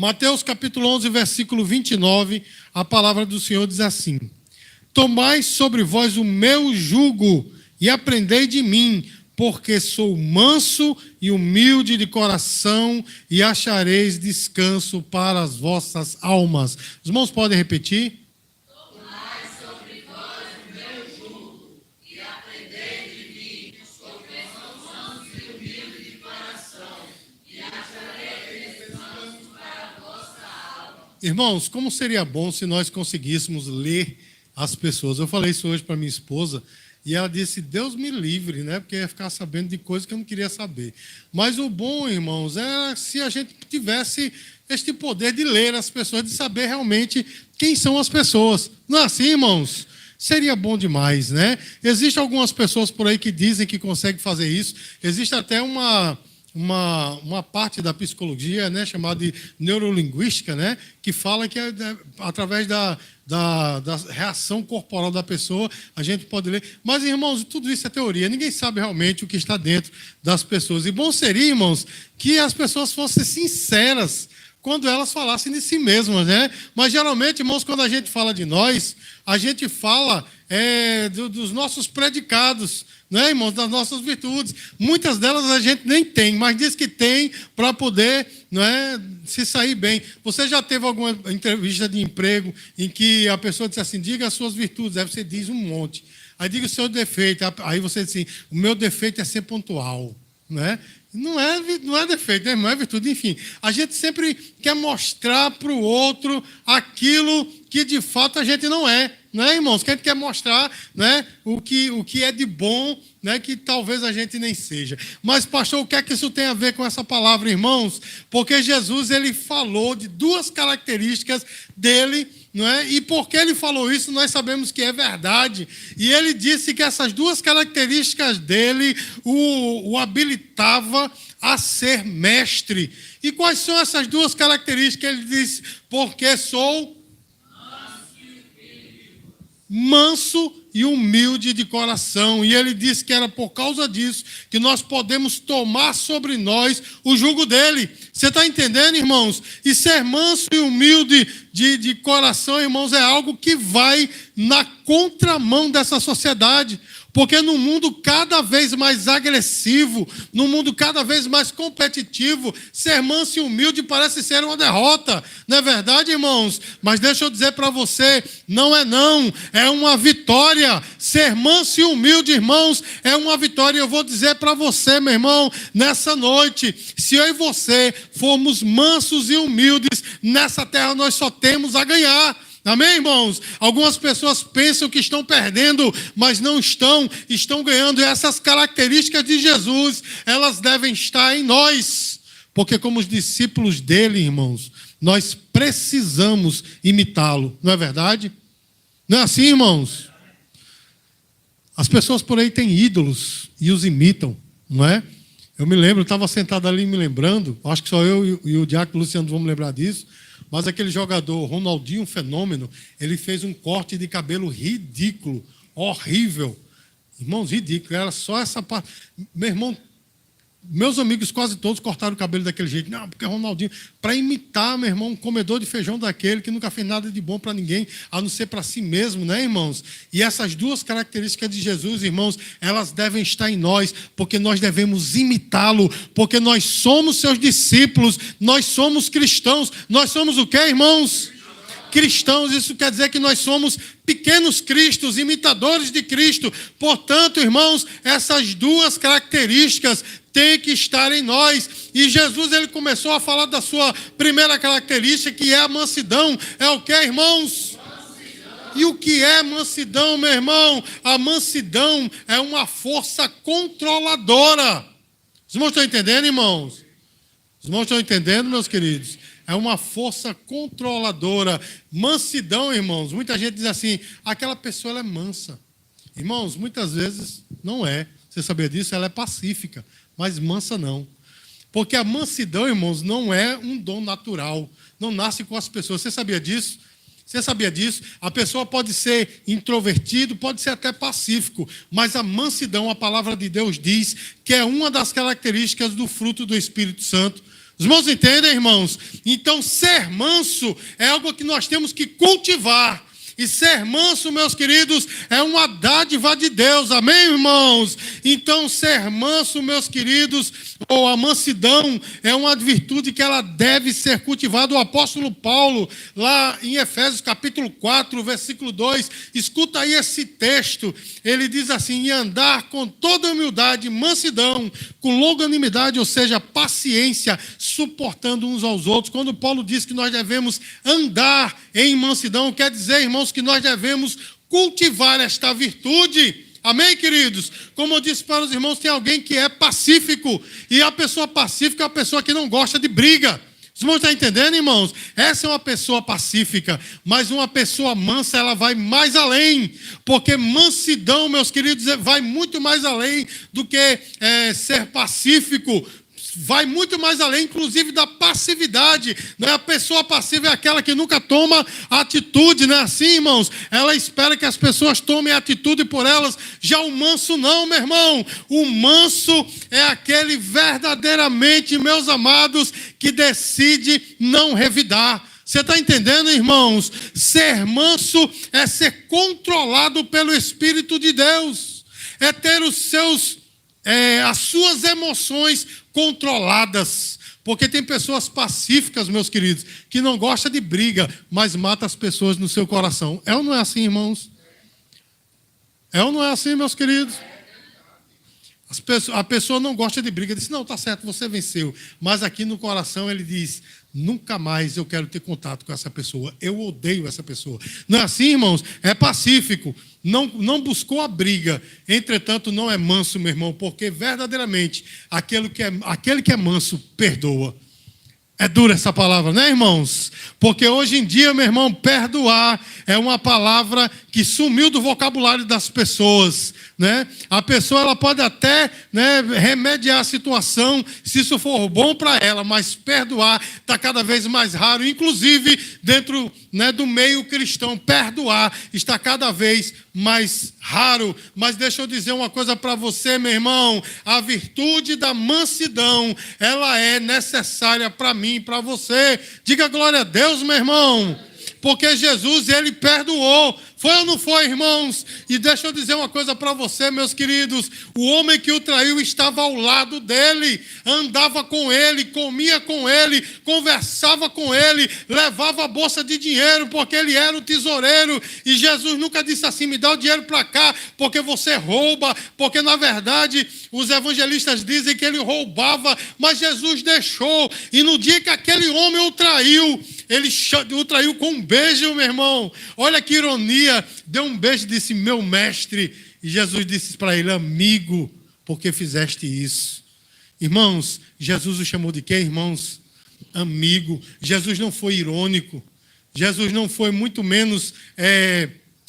Mateus capítulo 11, versículo 29, a palavra do Senhor diz assim: Tomai sobre vós o meu jugo e aprendei de mim, porque sou manso e humilde de coração, e achareis descanso para as vossas almas. Os irmãos podem repetir? Tomai sobre vós o meu jugo e aprendei de mim, porque sou manso e humilde de coração, e achareis descanso para a vossa alma. Irmãos, como seria bom se nós conseguíssemos ler as pessoas. Eu falei isso hoje para minha esposa, e ela disse, Deus me livre, né? Porque eu ia ficar sabendo de coisas que eu não queria saber. Mas o bom, irmãos, é se a gente tivesse este poder de ler as pessoas, de saber realmente quem são as pessoas. Não é assim, irmãos? Seria bom demais, né? Existem algumas pessoas por aí que dizem que conseguem fazer isso. Existe até uma parte da psicologia, né, chamada de neurolinguística, né, que fala que através da reação corporal da pessoa a gente pode ler. Mas, irmãos, tudo isso é teoria. Ninguém sabe realmente o que está dentro das pessoas. E bom seria, irmãos, que as pessoas fossem sinceras quando elas falassem de si mesmas, né? Mas, geralmente, irmãos, quando a gente fala de nós, a gente fala dos nossos predicados, né, irmãos, das nossas virtudes. Muitas delas a gente nem tem, mas diz que tem para poder, não é, se sair bem. Você já teve alguma entrevista de emprego em que a pessoa disse assim, diga as suas virtudes, aí você diz um monte. Aí diga o seu defeito, aí você diz assim, o meu defeito é ser pontual, né? Não é defeito, né? Não é virtude, enfim. A gente sempre quer mostrar para o outro aquilo que de fato a gente não é, né, irmãos? Que a gente quer mostrar, né, o que é de bom, né, que talvez a gente nem seja. Mas, pastor, o que é que isso tem a ver com essa palavra, irmãos? Porque Jesus, ele falou de duas características dele, não é? E porque ele falou isso, nós sabemos que é verdade. E ele disse que essas duas características dele o habilitava a ser mestre. E quais são essas duas características? Ele disse, porque sou manso e humilde de coração. E ele disse que era por causa disso que nós podemos tomar sobre nós o jugo dele. Você está entendendo, irmãos? E ser manso e humilde de coração, irmãos, é algo que vai na contramão dessa sociedade. Porque no mundo cada vez mais agressivo, no mundo cada vez mais competitivo, ser manso e humilde parece ser uma derrota. Não é verdade, irmãos? Mas deixa eu dizer para você, não, é uma vitória. Ser manso e humilde, irmãos, é uma vitória. Eu vou dizer para você, meu irmão, nessa noite, se eu e você formos mansos e humildes, nessa terra nós só temos a ganhar. Amém, irmãos? Algumas pessoas pensam que estão perdendo, mas não estão ganhando. E essas características de Jesus, elas devem estar em nós. Porque como os discípulos dele, irmãos, nós precisamos imitá-lo. Não é verdade? Não é assim, irmãos? As pessoas por aí têm ídolos e os imitam, não é? Eu me lembro, eu estava sentado ali me lembrando, acho que só eu e o diácono Luciano vamos lembrar disso, mas aquele jogador, Ronaldinho, um fenômeno, ele fez um corte de cabelo ridículo, horrível. Irmãos, ridículo, era só essa parte. Meu irmão, meus amigos quase todos cortaram o cabelo daquele jeito. Não, porque é Ronaldinho. Para imitar, meu irmão, um comedor de feijão daquele que nunca fez nada de bom para ninguém, a não ser para si mesmo, né, irmãos? E essas duas características de Jesus, irmãos, elas devem estar em nós, porque nós devemos imitá-lo, porque nós somos seus discípulos, nós somos cristãos. Nós somos o quê, irmãos? Cristãos, isso quer dizer que nós somos pequenos cristos, imitadores de Cristo. Portanto, irmãos, essas duas características têm que estar em nós. E Jesus, ele começou a falar da sua primeira característica, que é a mansidão. É o que, irmãos? Mansidão. E o que é mansidão, meu irmão? A mansidão é uma força controladora. Os irmãos estão entendendo, irmãos? Os irmãos estão entendendo, meus queridos? É uma força controladora. Mansidão, irmãos, muita gente diz assim, aquela pessoa ela é mansa. Irmãos, muitas vezes não é. Você sabia disso? Ela é pacífica, mas mansa não. Porque a mansidão, irmãos, não é um dom natural. Não nasce com as pessoas. Você sabia disso? Você sabia disso? A pessoa pode ser introvertido, pode ser até pacífico, mas a mansidão, a palavra de Deus diz que é uma das características do fruto do Espírito Santo. Os irmãos entendem, irmãos? Então, ser manso é algo que nós temos que cultivar. E ser manso, meus queridos, é uma dádiva de Deus. Amém, irmãos? Então, ser manso, meus queridos, ou a mansidão, é uma virtude que ela deve ser cultivada. O apóstolo Paulo, lá em Efésios capítulo 4, versículo 2, escuta aí esse texto. Ele diz assim: e andar com toda humildade, mansidão, com longanimidade, ou seja, paciência, suportando uns aos outros. Quando Paulo diz que nós devemos andar em mansidão, quer dizer, irmãos, que nós devemos cultivar esta virtude. Amém, queridos? Como eu disse para os irmãos, tem alguém que é pacífico, e a pessoa pacífica é a pessoa que não gosta de briga. Os irmãos estão entendendo, irmãos? Essa é uma pessoa pacífica, mas uma pessoa mansa, ela vai mais além, porque mansidão, meus queridos, vai muito mais além do que ser pacífico. Vai muito mais além, inclusive, da passividade. Né? A pessoa passiva é aquela que nunca toma atitude, não é assim, irmãos? Ela espera que as pessoas tomem atitude por elas. Já o manso não, meu irmão. O manso é aquele verdadeiramente, meus amados, que decide não revidar. Você está entendendo, irmãos? Ser manso é ser controlado pelo Espírito de Deus. É ter as suas emoções controladas, porque tem pessoas pacíficas, meus queridos, que não gostam de briga, mas mata as pessoas no seu coração. É ou não é assim, irmãos? É ou não é assim, meus queridos? A pessoa não gosta de briga, diz: não, está certo, você venceu, mas aqui no coração ele diz: nunca mais eu quero ter contato com essa pessoa, eu odeio essa pessoa. Não é assim, irmãos? É pacífico, não buscou a briga, entretanto não é manso, meu irmão, porque verdadeiramente aquele que é manso perdoa. É dura essa palavra, né, irmãos? Porque hoje em dia, meu irmão, perdoar é uma palavra que sumiu do vocabulário das pessoas, né? A pessoa, ela pode até, né, remediar a situação, se isso for bom para ela, mas perdoar está cada vez mais raro, inclusive dentro, né, do meio cristão. Perdoar está cada vez mais raro. Mas deixa eu dizer uma coisa para você, meu irmão: a virtude da mansidão, ela é necessária para mim e para você. Diga glória a Deus, meu irmão. Porque Jesus, ele perdoou. Foi ou não foi, irmãos? E deixa eu dizer uma coisa para você, meus queridos: o homem que o traiu estava ao lado dele, andava com ele, comia com ele, conversava com ele, levava a bolsa de dinheiro, porque ele era o tesoureiro. E Jesus nunca disse assim: me dá o dinheiro para cá, porque você rouba. Porque na verdade os evangelistas dizem que ele roubava, mas Jesus deixou. E no dia que aquele homem o traiu, ele o traiu com um beijo, meu irmão. Olha que ironia. Deu um beijo e disse: meu mestre. E Jesus disse para ele: amigo, porque fizeste isso? Irmãos, Jesus o chamou de quê, irmãos? Amigo. Jesus não foi irônico. Jesus não foi, muito menos,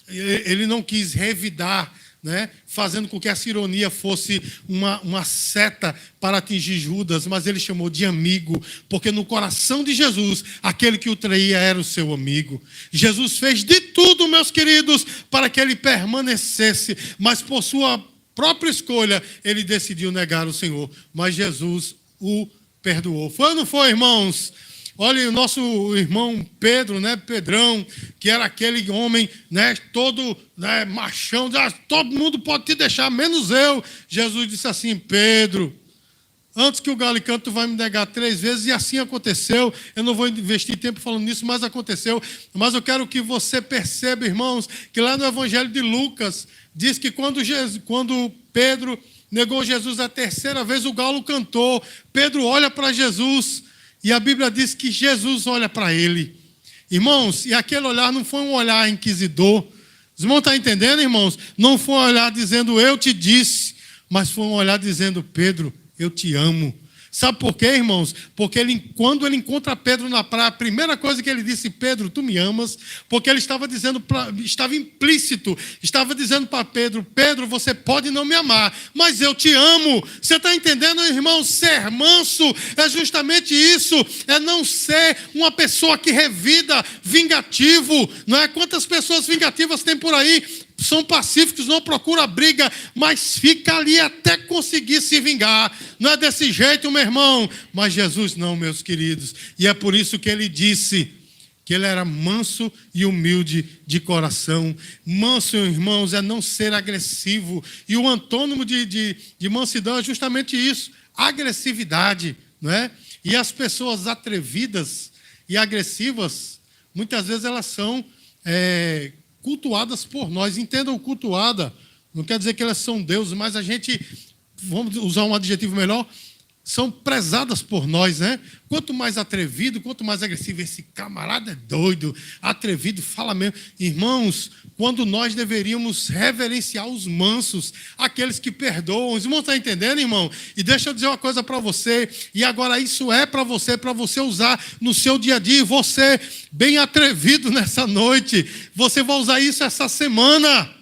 ele não quis revidar, né, fazendo com que essa ironia fosse uma seta para atingir Judas, mas ele chamou de amigo, porque no coração de Jesus, aquele que o traía era o seu amigo. Jesus fez de tudo, meus queridos, para que ele permanecesse, mas por sua própria escolha, ele decidiu negar o Senhor, mas Jesus o perdoou. Foi ou não foi, irmãos? Olha o nosso irmão Pedro, né, Pedrão, que era aquele homem, né, todo, né, machão, todo mundo pode te deixar, menos eu. Jesus disse assim: Pedro, antes que o galo cante, tu vai me negar 3 vezes, e assim aconteceu. Eu não vou investir tempo falando nisso, mas aconteceu. Mas eu quero que você perceba, irmãos, que lá no Evangelho de Lucas, diz que quando Pedro negou Jesus a 3ª vez, o galo cantou. Pedro olha para Jesus, e a Bíblia diz que Jesus olha para ele. Irmãos, e aquele olhar não foi um olhar inquisidor. Os irmãos estão entendendo, irmãos? Não foi um olhar dizendo: eu te disse, mas foi um olhar dizendo: Pedro, eu te amo. Sabe por quê, irmãos? Porque quando ele encontra Pedro na praia, a primeira coisa que ele disse: Pedro, tu me amas? Porque ele estava dizendo, estava implícito, estava dizendo para Pedro: Pedro, você pode não me amar, mas eu te amo. Você está entendendo, irmão? Ser manso é justamente isso, é não ser uma pessoa que revida, vingativo, não é? Quantas pessoas vingativas tem por aí? são pacíficos, não procuram briga, mas fica ali até conseguir se vingar. Não é desse jeito, meu irmão. Mas Jesus não, meus queridos. E é por isso que ele disse que ele era manso e humilde de coração. Manso, irmãos, é não ser agressivo. E o antônimo de mansidão é justamente isso, agressividade, não é? E as pessoas atrevidas e agressivas, muitas vezes elas são cultuadas por nós. Entendam, cultuada, não quer dizer que elas são deuses, mas a gente, vamos usar um adjetivo melhor, são prezadas por nós, né? Quanto mais atrevido, quanto mais agressivo, esse camarada é doido, atrevido, fala mesmo. Irmãos, quando nós deveríamos reverenciar os mansos, aqueles que perdoam. Os irmãos estão entendendo, irmão? E deixa eu dizer uma coisa para você, e agora isso é para você usar no seu dia a dia. E você, bem atrevido nessa noite, você vai usar isso essa semana.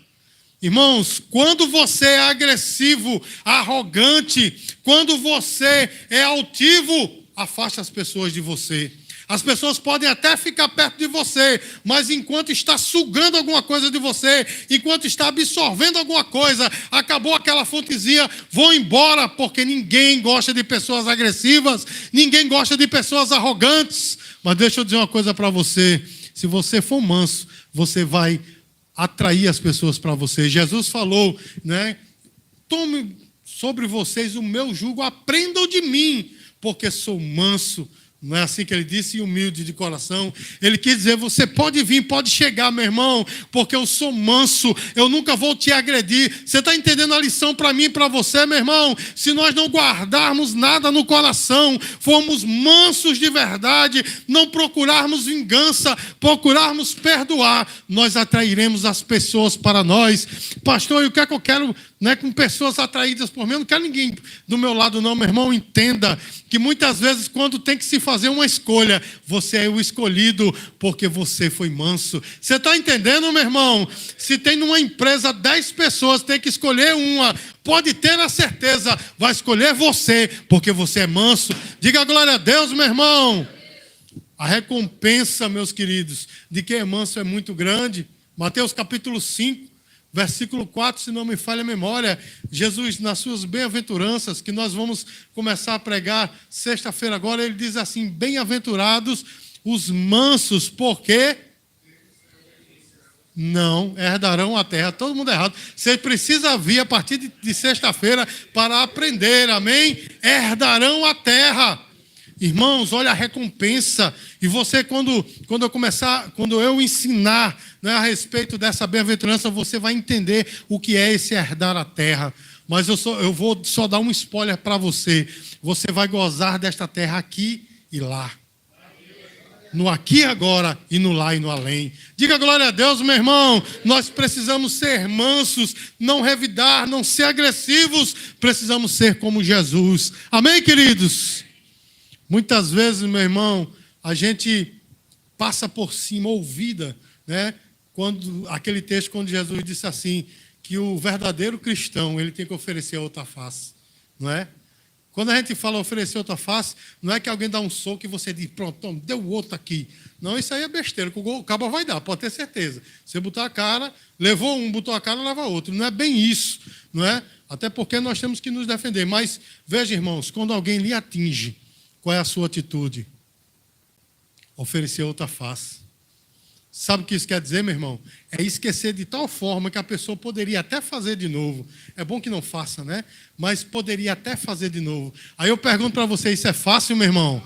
Irmãos, quando você é agressivo, arrogante, quando você é altivo, afaste as pessoas de você. As pessoas podem até ficar perto de você, mas enquanto está sugando alguma coisa de você, enquanto está absorvendo alguma coisa, acabou aquela fontezinha, vão embora, porque ninguém gosta de pessoas agressivas, ninguém gosta de pessoas arrogantes. Mas deixa eu dizer uma coisa para você, se você for manso, você vai atrair as pessoas para você. Jesus falou, né? Tome sobre vocês o meu jugo, aprendam de mim, porque sou manso. Não é assim que ele disse, e humilde de coração. Ele quis dizer, você pode vir, pode chegar, meu irmão, porque eu sou manso, eu nunca vou te agredir. Você está entendendo a lição para mim e para você, meu irmão? Se nós não guardarmos nada no coração, formos mansos de verdade, não procurarmos vingança, procurarmos perdoar, nós atrairemos as pessoas para nós. Pastor, e o que é que eu quero, né, com pessoas atraídas por mim? Eu não quero ninguém do meu lado não, meu irmão. Entenda que muitas vezes quando tem que se fazer uma escolha, você é o escolhido porque você foi manso. Você está entendendo, meu irmão? Se tem numa empresa 10 pessoas, tem que escolher uma, pode ter a certeza, vai escolher você, porque você é manso. Diga glória a Deus, meu irmão. A recompensa, meus queridos, de quem é manso é muito grande. Mateus capítulo 5, versículo 4, se não me falha a memória, Jesus, nas suas bem-aventuranças, que nós vamos começar a pregar sexta-feira agora, ele diz assim, bem-aventurados os mansos, porque não herdarão a terra. Todo mundo errado. Você precisa vir a partir de sexta-feira para aprender, amém? Herdarão a terra. Irmãos, olha a recompensa. E você, quando eu ensinar, né, a respeito dessa bem-aventurança, você vai entender o que é esse herdar a terra. Mas eu vou só dar um spoiler para você. Você vai gozar desta terra aqui e lá. No aqui e agora, e no lá e no além. Diga glória a Deus, meu irmão. Nós precisamos ser mansos, não revidar, não ser agressivos. Precisamos ser como Jesus. Amém, queridos? Muitas vezes, meu irmão, a gente passa por cima, ouvida, né? Aquele texto quando Jesus disse assim, que o verdadeiro cristão, ele tem que oferecer outra face, não é? Quando a gente fala oferecer outra face, não é que alguém dá um soco e você diz, pronto, toma, deu outro aqui. Não, isso aí é besteira, que o cabo vai dar, pode ter certeza. Você botar a cara, levou um, botou a cara, leva outro. Não é bem isso, não é? Até porque nós temos que nos defender. Mas, veja, irmãos, quando alguém lhe atinge, qual é a sua atitude? Oferecer outra face. Sabe o que isso quer dizer, meu irmão? É esquecer de tal forma que a pessoa poderia até fazer de novo. É bom que não faça, né? Mas poderia até fazer de novo. Aí eu pergunto para você, isso é fácil, meu irmão?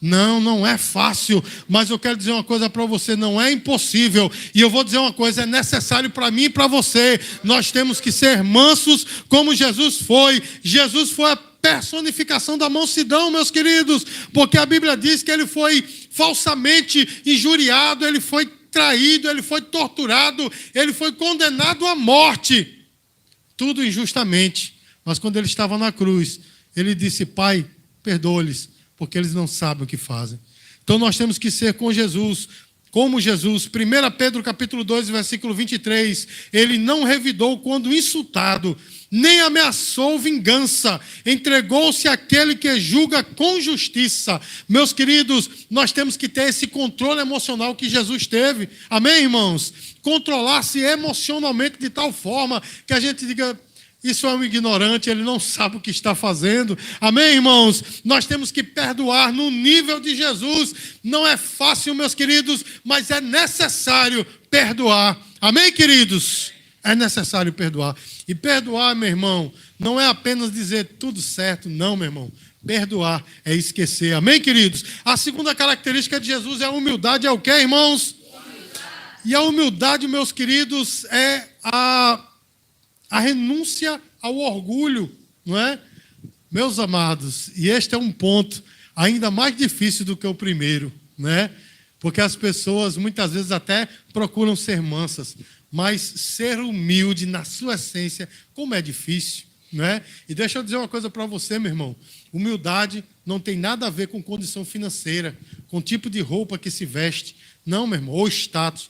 Não, não é fácil. Mas eu quero dizer uma coisa para você, não é impossível. E eu vou dizer uma coisa, é necessário para mim e para você. Nós temos que ser mansos como Jesus foi. Jesus foi a personificação da mansidão, meus queridos. Porque a Bíblia diz que ele foi falsamente injuriado, ele foi traído, ele foi torturado, ele foi condenado à morte. Tudo injustamente. Mas quando ele estava na cruz, ele disse, Pai, perdoa-lhes, porque eles não sabem o que fazem. Então nós temos que ser com Jesus, como Jesus. 1 Pedro capítulo 2, versículo 23, ele não revidou quando insultado, nem ameaçou vingança, entregou-se àquele que julga com justiça. Meus queridos, nós temos que ter esse controle emocional que Jesus teve. Amém, irmãos? Controlar-se emocionalmente de tal forma que a gente diga: isso é um ignorante, ele não sabe o que está fazendo. Amém, irmãos? Nós temos que perdoar no nível de Jesus. Não é fácil, meus queridos, mas é necessário perdoar. Amém, queridos? É necessário perdoar. E perdoar, meu irmão, não é apenas dizer tudo certo. Não, meu irmão. Perdoar é esquecer. Amém, queridos? A segunda característica de Jesus é a humildade. É o quê, irmãos? E a humildade, meus queridos, é a renúncia ao orgulho, não é? Meus amados, e este é um ponto ainda mais difícil do que o primeiro, né? Porque as pessoas muitas vezes até procuram ser mansas, mas ser humilde na sua essência, como é difícil, né? E deixa eu dizer uma coisa para você, meu irmão. Humildade não tem nada a ver com condição financeira, com o tipo de roupa que se veste, não, meu irmão, ou status.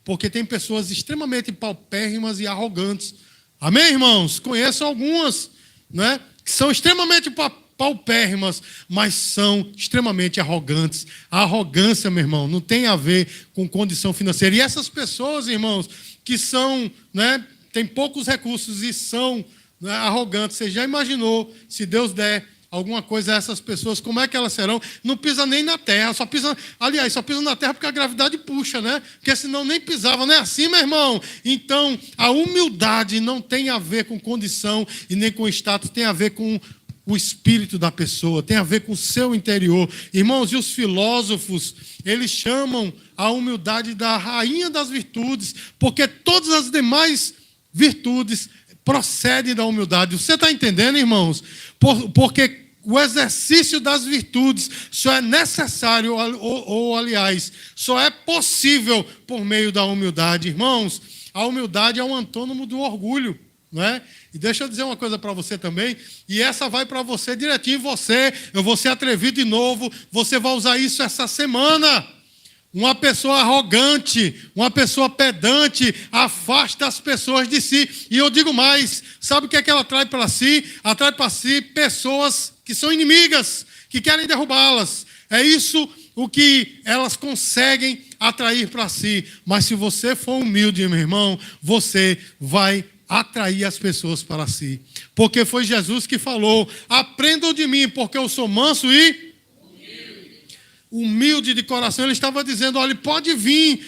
Porque tem pessoas extremamente paupérrimas e arrogantes. Amém, irmãos? Conheço algumas, né, que são extremamente paupérrimas, mas são extremamente arrogantes. A arrogância, meu irmão, não tem a ver com condição financeira. E essas pessoas, irmãos, que são, né, têm poucos recursos e são, né, arrogantes, você já imaginou se Deus der alguma coisa a essas pessoas, como é que elas serão? Não pisa nem na terra, só pisa na terra porque a gravidade puxa, né? Porque senão nem pisava, não é assim, meu irmão? Então, a humildade não tem a ver com condição e nem com status, tem a ver com o espírito da pessoa, tem a ver com o seu interior. Irmãos, e os filósofos, eles chamam a humildade da rainha das virtudes, porque todas as demais virtudes procedem da humildade. Você está entendendo, irmãos? Porque o exercício das virtudes só é necessário, ou aliás, só é possível por meio da humildade. Irmãos, a humildade é um antônimo do orgulho, não é? E deixa eu dizer uma coisa para você também, e essa vai para você direitinho, eu vou ser atrevido de novo, você vai usar isso essa semana. Uma pessoa arrogante, uma pessoa pedante, afasta as pessoas de si. E eu digo mais, sabe o que é que ela atrai para si? Atrai para si pessoas que são inimigas, que querem derrubá-las. É isso o que elas conseguem atrair para si. Mas se você for humilde, meu irmão, você vai atrair as pessoas para si. Porque foi Jesus que falou: aprendam de mim, porque eu sou manso e humilde de coração. Ele estava dizendo: olha, pode vir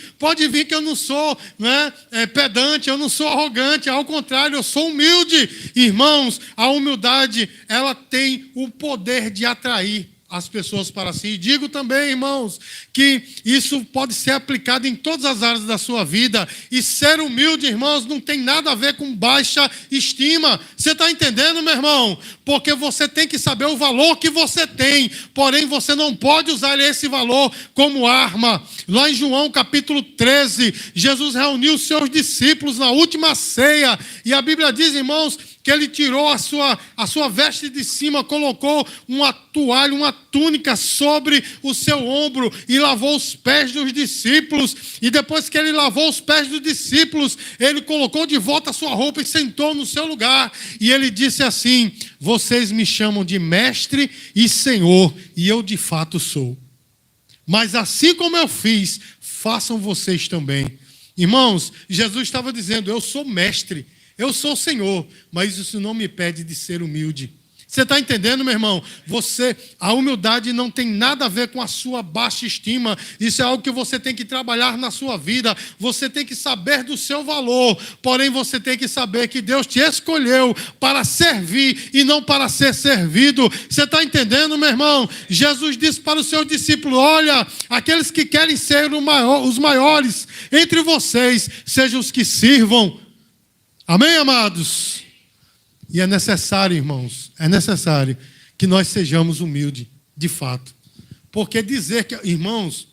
que eu não sou, né, pedante, eu não sou arrogante, ao contrário, eu sou humilde. Irmãos, a humildade, ela tem o poder de atrair as pessoas para si. E digo também, irmãos, que isso pode ser aplicado em todas as áreas da sua vida. E ser humilde, irmãos, não tem nada a ver com baixa estima. Você está entendendo, meu irmão? Porque você tem que saber o valor que você tem. Porém, você não pode usar esse valor como arma. Lá em João capítulo 13, Jesus reuniu os seus discípulos na última ceia. E a Bíblia diz, irmãos, que ele tirou a sua veste de cima, colocou uma toalha, uma túnica sobre o seu ombro e lavou os pés dos discípulos. E depois que ele lavou os pés dos discípulos, ele colocou de volta a sua roupa e sentou no seu lugar. E ele disse assim: vocês me chamam de mestre e senhor, e eu de fato sou. Mas assim como eu fiz, façam vocês também. Irmãos, Jesus estava dizendo: eu sou mestre, eu sou o Senhor, mas isso não me impede de ser humilde. Você está entendendo, meu irmão? A humildade não tem nada a ver com a sua baixa estima. Isso é algo que você tem que trabalhar na sua vida. Você tem que saber do seu valor. Porém, você tem que saber que Deus te escolheu para servir e não para ser servido. Você está entendendo, meu irmão? Jesus disse para os seus discípulos: olha, aqueles que querem ser os maiores entre vocês, sejam os que sirvam. Amém, amados? E é necessário, irmãos, é necessário que nós sejamos humildes, de fato. Porque dizer que, irmãos,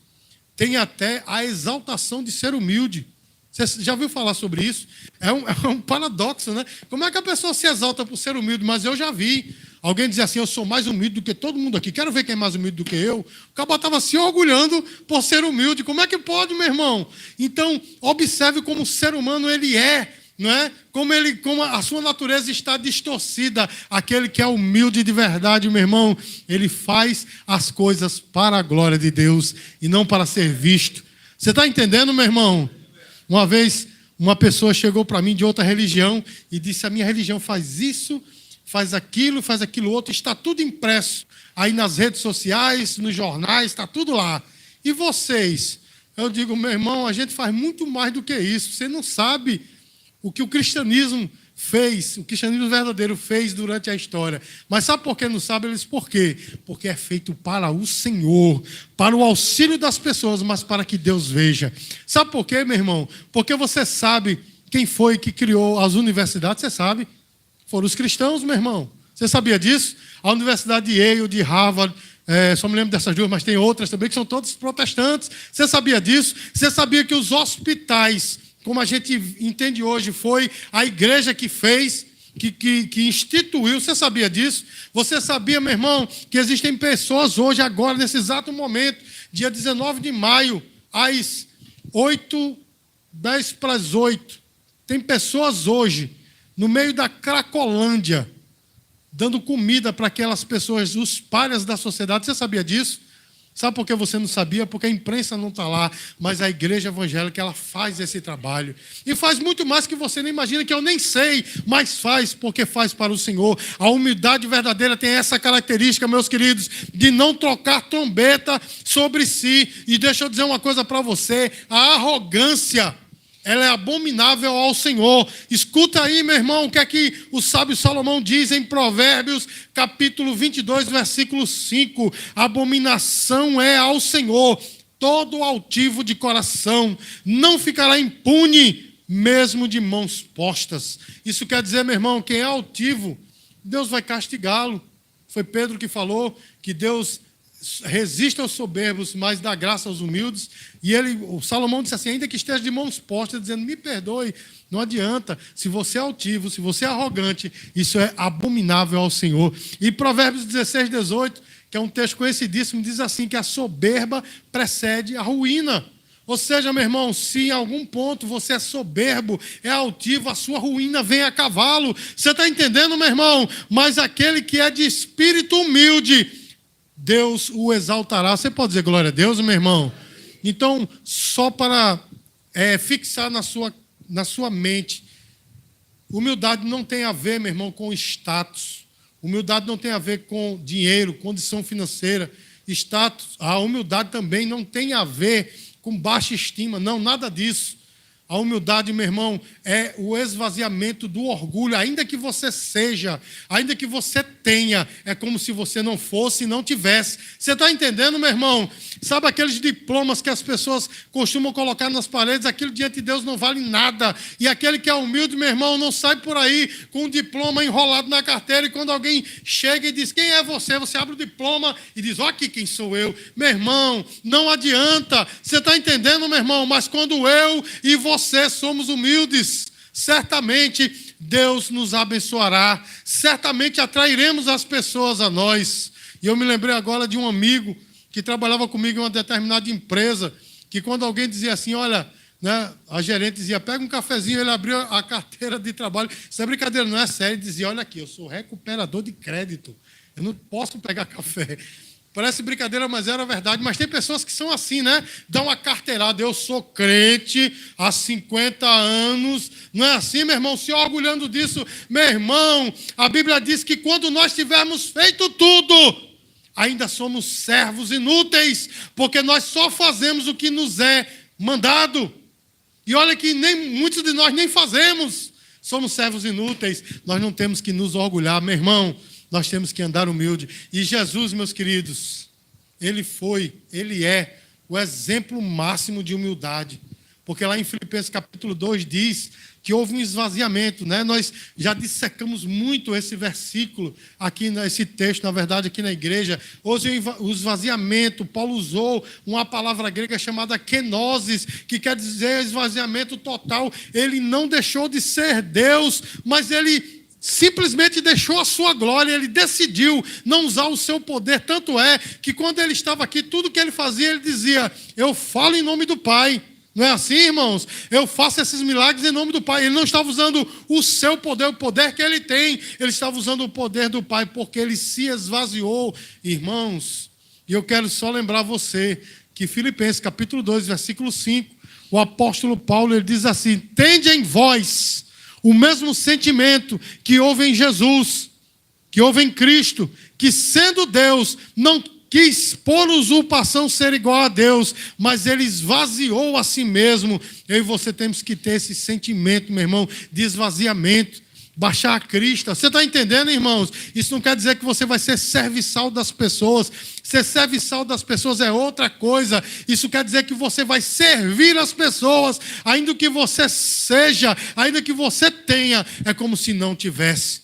tem até a exaltação de ser humilde. Você já ouviu falar sobre isso? É um paradoxo, né? Como é que a pessoa se exalta por ser humilde? Mas eu já vi alguém dizia assim, eu sou mais humilde do que todo mundo aqui, quero ver quem é mais humilde do que eu. O cabo estava se orgulhando por ser humilde. Como é que pode, meu irmão? Então, observe como o ser humano ele é, não é? Como a sua natureza está distorcida. Aquele que é humilde de verdade, meu irmão, ele faz as coisas para a glória de Deus e não para ser visto. Você está entendendo, meu irmão? Uma vez, uma pessoa chegou para mim de outra religião e disse, a minha religião faz isso, faz aquilo outro, está tudo impresso aí nas redes sociais, nos jornais, está tudo lá. E vocês? Eu digo, meu irmão, a gente faz muito mais do que isso. Você não sabe o que o cristianismo fez, o cristianismo verdadeiro fez durante a história. Mas sabe por que não sabe? Eles por quê? Porque é feito para o Senhor, para o auxílio das pessoas, mas para que Deus veja. Sabe por quê, meu irmão? Porque você sabe quem foi que criou as universidades, você sabe. Foram os cristãos, meu irmão. Você sabia disso? A Universidade de Yale, de Harvard, só me lembro dessas duas, mas tem outras também que são todos protestantes. Você sabia disso? Você sabia que os hospitais, como a gente entende hoje, foi a igreja que fez, que instituiu? Você sabia disso? Você sabia, meu irmão, que existem pessoas hoje, agora, nesse exato momento, dia 19 de maio, às 10 para as 8, tem pessoas hoje, no meio da Cracolândia, dando comida para aquelas pessoas, os párias da sociedade. Você sabia disso? Sabe por que você não sabia? Porque a imprensa não está lá, mas a igreja evangélica, ela faz esse trabalho. E faz muito mais que você nem imagina, que eu nem sei, mas faz, porque faz para o Senhor. A humildade verdadeira tem essa característica, meus queridos, de não trocar trombeta sobre si. E deixa eu dizer uma coisa para você, a arrogância, ela é abominável ao Senhor. Escuta aí, meu irmão, o que é que o sábio Salomão diz em Provérbios, capítulo 22, versículo 5. Abominação é ao Senhor todo altivo de coração, não ficará impune, mesmo de mãos postas. Isso quer dizer, meu irmão, quem é altivo, Deus vai castigá-lo. Foi Pedro que falou que Deus resiste aos soberbos, mas dá graça aos humildes. E o Salomão disse assim, ainda que esteja de mãos postas, dizendo, me perdoe, não adianta. Se você é altivo, se você é arrogante, isso é abominável ao Senhor. E Provérbios 16, 18, que é um texto conhecidíssimo, diz assim, que a soberba precede a ruína. Ou seja, meu irmão, se em algum ponto você é soberbo, é altivo, a sua ruína vem a cavalo. Você está entendendo, meu irmão? Mas aquele que é de espírito humilde, Deus o exaltará. Você pode dizer glória a Deus, meu irmão? Então, só para fixar na sua mente, humildade não tem a ver, meu irmão, com status. Humildade não tem a ver com dinheiro, condição financeira, status. A humildade também não tem a ver com baixa estima. Não, nada disso. A humildade, meu irmão, é o esvaziamento do orgulho. Ainda que você seja, ainda que você tenha, é como se você não fosse e não tivesse. Você está entendendo, meu irmão? Sabe aqueles diplomas que as pessoas costumam colocar nas paredes? Aquilo diante de Deus não vale nada. E aquele que é humilde, meu irmão, não sai por aí com um diploma enrolado na carteira. E quando alguém chega e diz, quem é você? Você abre o diploma e diz, ó aqui quem sou eu. Meu irmão, não adianta. Você está entendendo, meu irmão? Mas quando eu e você somos humildes, certamente Deus nos abençoará. Certamente atrairemos as pessoas a nós. E eu me lembrei agora de um amigo que trabalhava comigo em uma determinada empresa, que quando alguém dizia assim, olha, né, a gerente dizia, pega um cafezinho, ele abriu a carteira de trabalho, isso é brincadeira, não é sério, ele dizia, olha aqui, eu sou recuperador de crédito, eu não posso pegar café. Parece brincadeira, mas era verdade. Mas tem pessoas que são assim, né? Dão uma carteirada, eu sou crente há 50 anos, não é assim, meu irmão? Se orgulhando disso, meu irmão, a Bíblia diz que quando nós tivermos feito tudo, ainda somos servos inúteis, porque nós só fazemos o que nos é mandado. E olha que muitos de nós nem fazemos. Somos servos inúteis. Nós não temos que nos orgulhar, meu irmão. Nós temos que andar humilde. E Jesus, meus queridos, ele é o exemplo máximo de humildade. Porque lá em Filipenses capítulo 2 diz que houve um esvaziamento, né? Nós já dissecamos muito esse versículo aqui, nesse texto, na verdade, aqui na igreja. Houve o esvaziamento. Paulo usou uma palavra grega chamada kenosis, que quer dizer esvaziamento total. Ele não deixou de ser Deus, mas ele simplesmente deixou a sua glória, ele decidiu não usar o seu poder. Tanto é que quando ele estava aqui, tudo que ele fazia, ele dizia: eu falo em nome do Pai. Não é assim, irmãos? Eu faço esses milagres em nome do Pai. Ele não estava usando o seu poder, o poder que ele tem. Ele estava usando o poder do Pai, porque ele se esvaziou, irmãos. E eu quero só lembrar você que Filipenses capítulo 2, versículo 5, o apóstolo Paulo, ele diz assim: tende em vós o mesmo sentimento que houve em Jesus, que houve em Cristo, que sendo Deus, não quis por usurpação ser igual a Deus, mas ele esvaziou a si mesmo. Eu e você temos que ter esse sentimento, meu irmão, de esvaziamento, baixar a crista. Você está entendendo, irmãos? Isso não quer dizer que você vai ser serviçal das pessoas. Ser serviçal das pessoas é outra coisa. Isso quer dizer que você vai servir as pessoas, ainda que você seja, ainda que você tenha, é como se não tivesse.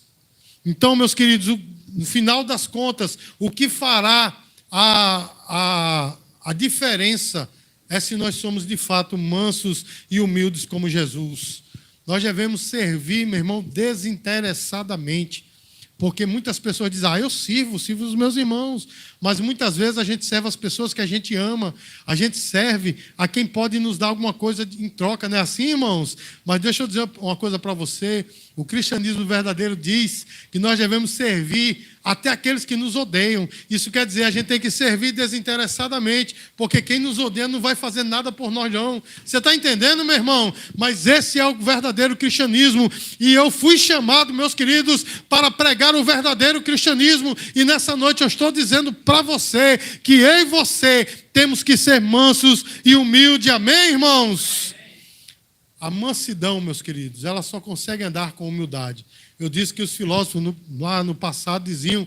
Então, meus queridos, no final das contas, o que fará a diferença é se nós somos de fato mansos e humildes como Jesus. Nós devemos servir, meu irmão, desinteressadamente. Porque muitas pessoas dizem: eu sirvo os meus irmãos. Mas muitas vezes a gente serve as pessoas que a gente ama. A gente serve a quem pode nos dar alguma coisa em troca. Não é assim, irmãos? Mas deixa eu dizer uma coisa para você. O cristianismo verdadeiro diz que nós devemos servir até aqueles que nos odeiam. Isso quer dizer, a gente tem que servir desinteressadamente, porque quem nos odeia não vai fazer nada por nós, não. Você está entendendo, meu irmão? Mas esse é o verdadeiro cristianismo. E eu fui chamado, meus queridos, para pregar o verdadeiro cristianismo. E nessa noite eu estou dizendo para você que eu e você temos que ser mansos e humildes. Amém, irmãos? A mansidão, meus queridos, ela só consegue andar com humildade. Eu disse que os filósofos lá no passado diziam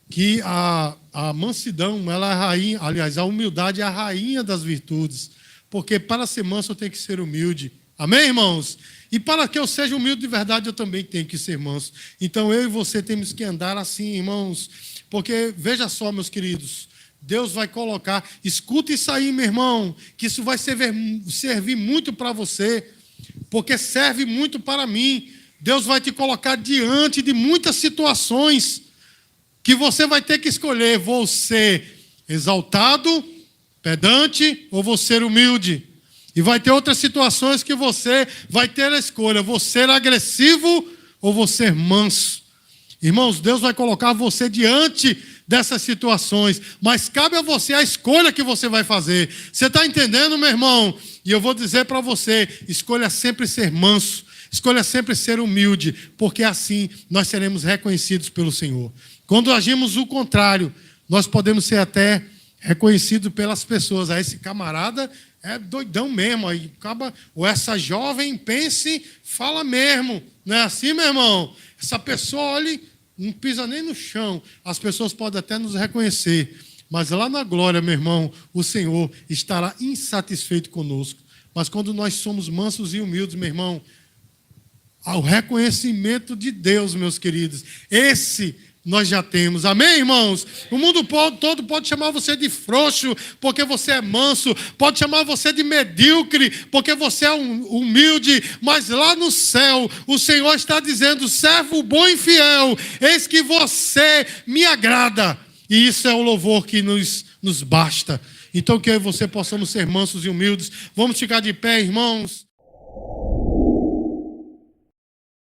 que a mansidão, ela é a rainha, aliás, a humildade é a rainha das virtudes. Porque para ser manso eu tenho que ser humilde. Amém, irmãos? E para que eu seja humilde de verdade, eu também tenho que ser manso. Então eu e você temos que andar assim, irmãos. Porque, veja só, meus queridos, Deus vai colocar, escuta isso aí, meu irmão, que isso vai servir muito para você, porque serve muito para mim. Deus vai te colocar diante de muitas situações que você vai ter que escolher: vou ser exaltado, pedante, ou vou ser humilde? E vai ter outras situações que você vai ter a escolha: vou ser agressivo ou vou ser manso? Irmãos, Deus vai colocar você diante dessas situações, mas cabe a você a escolha que você vai fazer. Você está entendendo, meu irmão? E eu vou dizer para você: escolha sempre ser manso, escolha sempre ser humilde, porque assim nós seremos reconhecidos pelo Senhor. Quando agimos o contrário, nós podemos ser até reconhecidos pelas pessoas. Esse camarada é doidão mesmo, aí acaba, ou essa jovem pense, fala mesmo. Não é assim, meu irmão? Essa pessoa, olha, não pisa nem no chão. As pessoas podem até nos reconhecer, mas lá na glória, meu irmão, o Senhor estará insatisfeito conosco. Mas quando nós somos mansos e humildes, meu irmão, ao reconhecimento de Deus, meus queridos, esse nós já temos. Amém, irmãos? O mundo todo pode chamar você de frouxo, porque você é manso. Pode chamar você de medíocre, porque você é humilde. Mas lá no céu, o Senhor está dizendo: servo bom e fiel, eis que você me agrada. E isso é o louvor que nos basta. Então que eu e você possamos ser mansos e humildes. Vamos ficar de pé, irmãos.